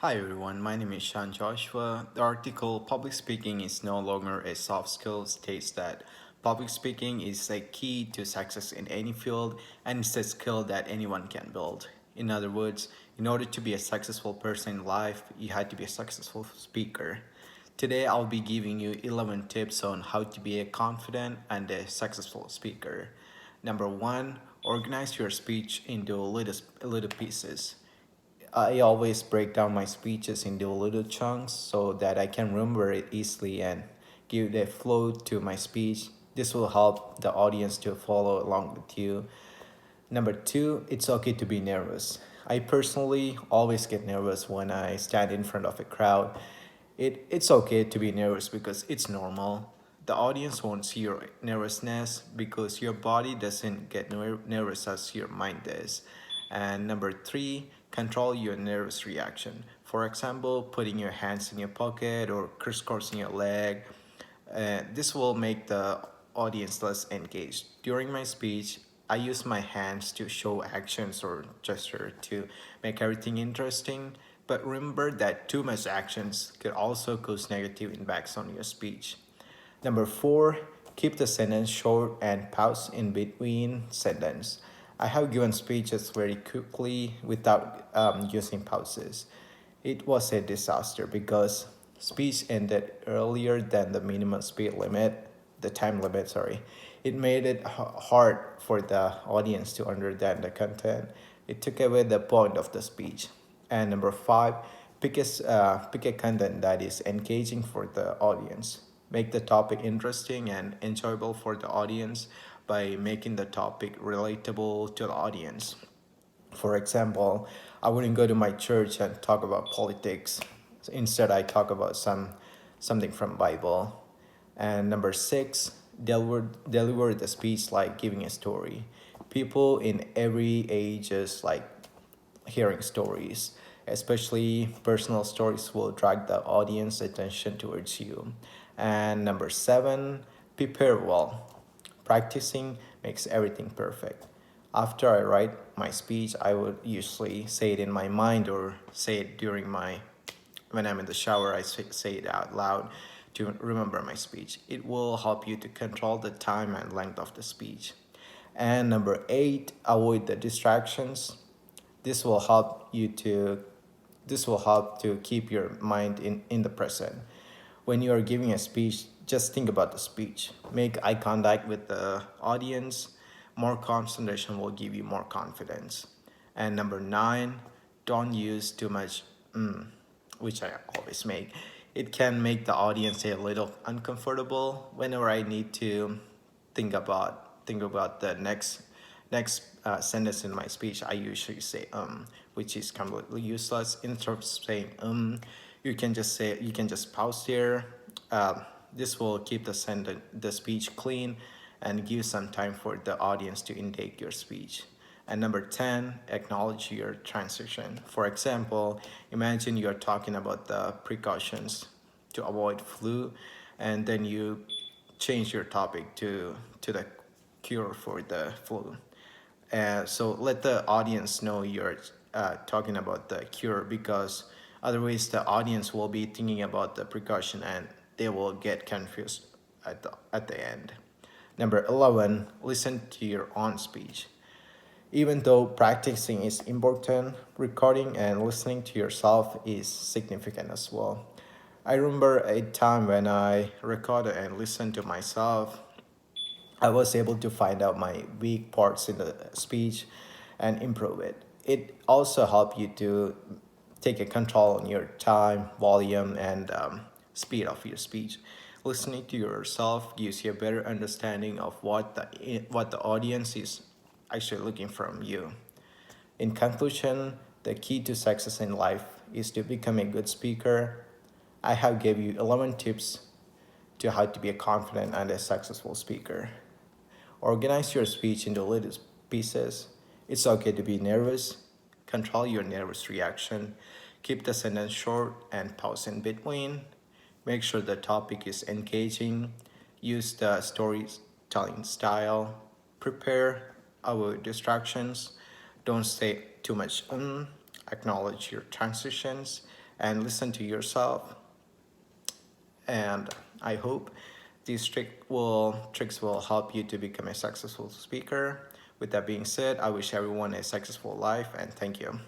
Hi everyone, my name is Sean Joshua. The article Public Speaking is no longer a soft skill states that public speaking is a key to success in any field and it's a skill that anyone can build. In other words, in order to be a successful person in life, you had to be a successful speaker. Today I'll be giving you 11 tips on how to be a confident and a successful speaker. Number 1, organize your speech into little pieces. I always break down my speeches into little chunks so that I can remember it easily and give the flow to my speech. This will help the audience to follow along with you. Number 2, it's okay to be nervous. I personally always get nervous when I stand in front of a crowd. It's okay to be nervous because it's normal. The audience won't see your nervousness because your body doesn't get nervous as your mind does. And number 3, control your nervous reaction. For example, putting your hands in your pocket or crisscrossing your leg. This will make the audience less engaged. During my speech, I use my hands to show actions or gesture to make everything interesting. But remember that too much actions could also cause negative impacts on your speech. Number 4, keep the sentence short and pause in between sentence. I have given speeches very quickly without using pauses. It was a disaster because speech ended earlier than the minimum speed limit, the time limit, sorry. It made it hard for the audience to understand the content. It took away the point of the speech. And number 5, pick a content that is engaging for the audience. Make the topic interesting and enjoyable for the audience by making the topic relatable to the audience. For example, I wouldn't go to my church and talk about politics. Instead, I talk about something from Bible. And number 6, deliver the speech like giving a story. People in every age is like hearing stories, especially personal stories will drag the audience attention towards you. And number 7, prepare well. Practicing makes everything perfect. After I write my speech, I would usually say it in my mind or say it during my when I'm in the shower, I say it out loud to remember my speech. It will help you to control the time and length of the speech. And number 8, avoid the distractions. This will help you to this will help to keep your mind in the present. When you are giving a speech, just think about the speech. Make eye contact with the audience. More concentration will give you more confidence. And number 9, don't use too much which I always make. It can make the audience a little uncomfortable whenever I need to think about the next sentence in my speech. I usually say which is completely useless. Instead of saying you can just pause here. This will keep the speech clean and give some time for the audience to intake your speech. And number 10, acknowledge your transition. For example, imagine you're talking about the precautions to avoid flu, and then you change your topic to the cure for the flu. So let the audience know you're talking about the cure because otherwise the audience will be thinking about the precaution and they will get confused at the end. Number 11, listen to your own speech. Even though practicing is important, recording and listening to yourself is significant as well. I remember a time when I recorded and listened to myself. I was able to find out my weak parts in the speech and improve it. It also helped you to take a control on your time, volume, and speed of your speech. Listening to yourself gives you a better understanding of what the audience is actually looking from you. In conclusion, the key to success in life is to become a good speaker. I have gave you 11 tips to how to be a confident and a successful speaker. Organize your speech into little pieces. It's okay to be nervous. Control your nervous reaction. Keep the sentence short and pause in between. Make sure the topic is engaging. Use the storytelling style. Prepare, avoid distractions. Don't say too much. Acknowledge your transitions and listen to yourself. And I hope these tricks will help you to become a successful speaker. With that being said, I wish everyone a successful life, and thank you.